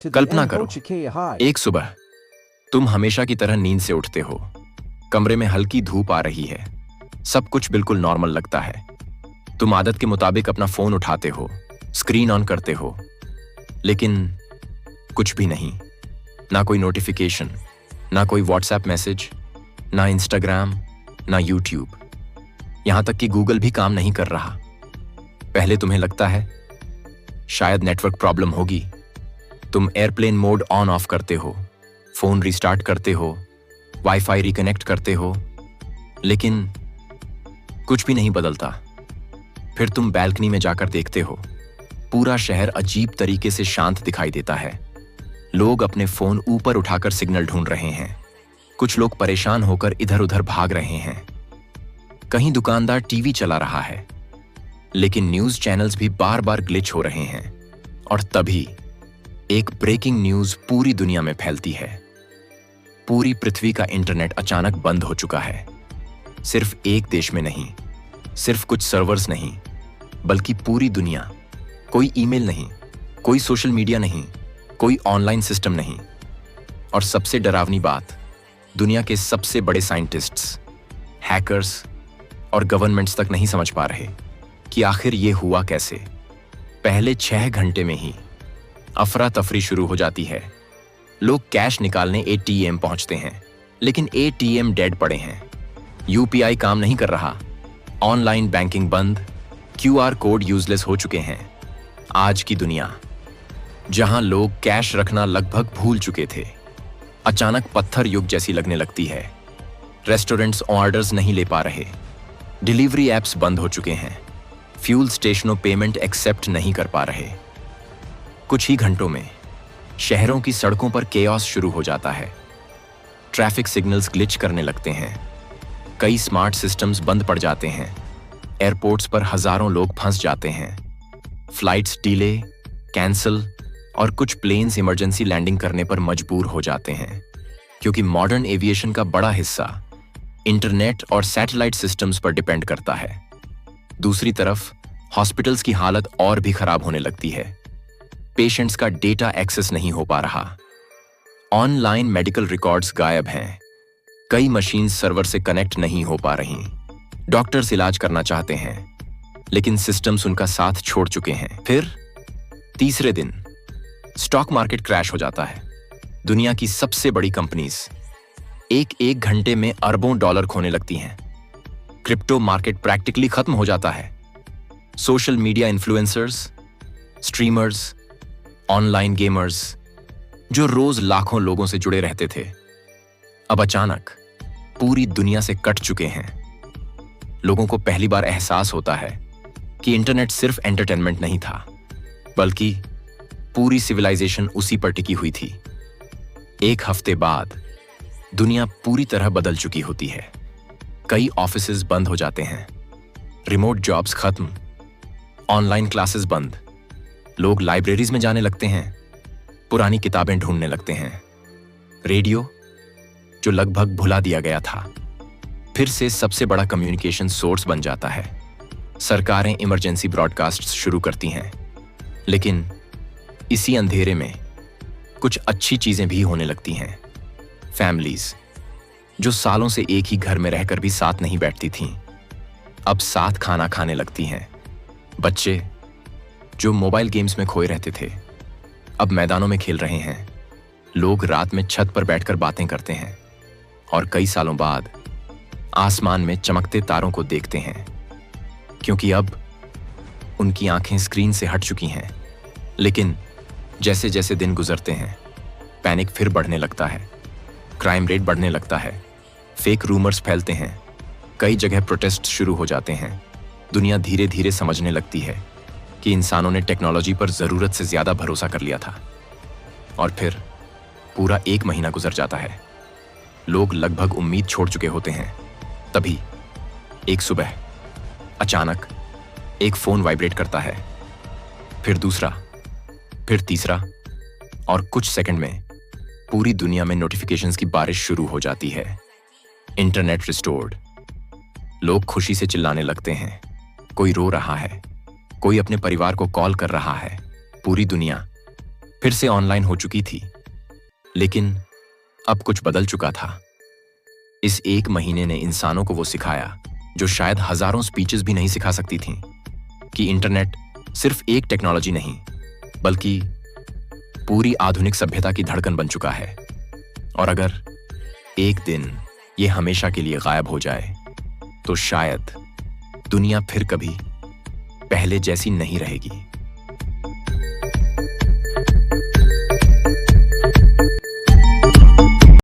कल्पना करो, एक सुबह तुम हमेशा की तरह नींद से उठते हो। कमरे में हल्की धूप आ रही है, सब कुछ बिल्कुल नॉर्मल लगता है। तुम आदत के मुताबिक अपना फोन उठाते हो, स्क्रीन ऑन करते हो, लेकिन कुछ भी नहीं। ना कोई नोटिफिकेशन, ना कोई व्हाट्सएप मैसेज, ना इंस्टाग्राम, ना यूट्यूब, यहां तक कि गूगल भी काम नहीं कर रहा। पहले तुम्हें लगता है शायद नेटवर्क प्रॉब्लम होगी। तुम एयरप्लेन मोड ऑन ऑफ करते हो, फोन रिस्टार्ट करते हो, वाईफाई रिकनेक्ट करते हो, लेकिन कुछ भी नहीं बदलता। फिर तुम बैल्कनी में जाकर देखते हो, पूरा शहर अजीब तरीके से शांत दिखाई देता है। लोग अपने फोन ऊपर उठाकर सिग्नल ढूंढ रहे हैं, कुछ लोग परेशान होकर इधर उधर भाग रहे हैं, कहीं दुकानदार टीवी चला रहा है, लेकिन न्यूज चैनल्स भी बार बार ग्लिच हो रहे हैं। और तभी एक ब्रेकिंग न्यूज पूरी दुनिया में फैलती है। पूरी पृथ्वी का इंटरनेट अचानक बंद हो चुका है। सिर्फ एक देश में नहीं, सिर्फ कुछ सर्वर्स नहीं, बल्कि पूरी दुनिया। कोई ईमेल नहीं, कोई सोशल मीडिया नहीं, कोई ऑनलाइन सिस्टम नहीं। और सबसे डरावनी बात, दुनिया के सबसे बड़े साइंटिस्ट्स, हैकर्स और गवर्नमेंट्स तक नहीं समझ पा रहे कि आखिर ये हुआ कैसे। पहले 6 घंटे में ही अफरा तफरी शुरू हो जाती है। लोग कैश निकालने एटीएम पहुंचते हैं, लेकिन एटीएम डेड पड़े हैं। यूपीआई काम नहीं कर रहा, ऑनलाइन बैंकिंग बंद, क्यूआर कोड यूजलेस हो चुके हैं। आज की दुनिया, जहां लोग कैश रखना लगभग भूल चुके थे, अचानक पत्थर युग जैसी लगने लगती है। रेस्टोरेंट्स ऑर्डर्स नहीं ले पा रहे, डिलीवरी एप्स बंद हो चुके हैं, फ्यूल स्टेशनों पेमेंट एक्सेप्ट नहीं कर पा रहे। कुछ ही घंटों में शहरों की सड़कों पर केओस शुरू हो जाता है। ट्रैफिक सिग्नल्स ग्लिच करने लगते हैं, कई स्मार्ट सिस्टम्स बंद पड़ जाते हैं, एयरपोर्ट्स पर हजारों लोग फंस जाते हैं, फ्लाइट्स डिले, कैंसिल और कुछ प्लेन्स इमरजेंसी लैंडिंग करने पर मजबूर हो जाते हैं, क्योंकि मॉडर्न एविएशन का बड़ा हिस्सा इंटरनेट और सैटेलाइट सिस्टम्स पर डिपेंड करता है। दूसरी तरफ हॉस्पिटल्स की हालत और भी खराब होने लगती है। पेशेंट्स का डेटा एक्सेस नहीं हो पा रहा, ऑनलाइन मेडिकल रिकॉर्ड्स गायब हैं, कई मशीन्स सर्वर से कनेक्ट नहीं हो पा रही। डॉक्टर्स इलाज करना चाहते हैं, लेकिन सिस्टम्स उनका साथ छोड़ चुके हैं। फिर तीसरे दिन स्टॉक मार्केट क्रैश हो जाता है। दुनिया की सबसे बड़ी कंपनीज एक घंटे में अरबों डॉलर खोने लगती हैं। क्रिप्टो मार्केट प्रैक्टिकली खत्म हो जाता है। Social media influencers, streamers, online gamers, जो रोज लाखों लोगों से जुड़े रहते थे, अब अचानक पूरी दुनिया से कट चुके हैं। लोगों को पहली बार एहसास होता है कि इंटरनेट सिर्फ एंटरटेनमेंट नहीं था, बल्कि पूरी सिविलाइजेशन उसी पर टिकी हुई थी। एक हफ्ते बाद दुनिया पूरी तरह बदल चुकी होती है। कई ऑफिसेज बंद हो जाते हैं, रिमोट जॉब्स खत्म, ऑनलाइन क्लासेस बंद, लोग लाइब्रेरीज में जाने लगते हैं, पुरानी किताबें ढूंढने लगते हैं। रेडियो, जो लगभग भुला दिया गया था, फिर से सबसे बड़ा कम्युनिकेशन सोर्स बन जाता है। सरकारें इमरजेंसी ब्रॉडकास्ट शुरू करती हैं, लेकिन इसी अंधेरे में कुछ अच्छी चीजें भी होने लगती हैं। फैमिलीज, जो सालों से एक ही घर में रहकर भी साथ नहीं बैठती थीं, अब साथ खाना खाने लगती हैं। बच्चे, जो मोबाइल गेम्स में खोए रहते थे, अब मैदानों में खेल रहे हैं। लोग रात में छत पर बैठकर बातें करते हैं और कई सालों बाद आसमान में चमकते तारों को देखते हैं, क्योंकि अब उनकी आंखें स्क्रीन से हट चुकी हैं। लेकिन जैसे जैसे दिन गुजरते हैं, पैनिक फिर बढ़ने लगता है, क्राइम रेट बढ़ने लगता है, फेक रूमर्स फैलते हैं, कई जगह प्रोटेस्ट शुरू हो जाते हैं। दुनिया धीरे धीरे समझने लगती है कि इंसानों ने टेक्नोलॉजी पर जरूरत से ज्यादा भरोसा कर लिया था। और फिर पूरा 1 महीना गुजर जाता है। लोग लगभग उम्मीद छोड़ चुके होते हैं। तभी एक सुबह अचानक एक फोन वाइब्रेट करता है, फिर दूसरा, फिर तीसरा, और कुछ सेकंड में पूरी दुनिया में नोटिफिकेशंस की बारिश शुरू हो जाती है। Internet restored. लोग खुशी से चिल्लाने लगते हैं, कोई रो रहा है, कोई अपने परिवार को कॉल कर रहा है। पूरी दुनिया फिर से ऑनलाइन हो चुकी थी। लेकिन अब कुछ बदल चुका था। इस एक महीने ने इंसानों को वो सिखाया जो शायद हजारों स्पीचेस भी नहीं सिखा सकती थीं, कि इंटरनेट सिर्फ एक टेक्नोलॉजी नहीं बल्कि पूरी आधुनिक सभ्यता की धड़कन बन चुका है। और अगर एक दिन ये हमेशा के लिए गायब हो जाए तो शायद दुनिया फिर कभी पहले जैसी नहीं रहेगी।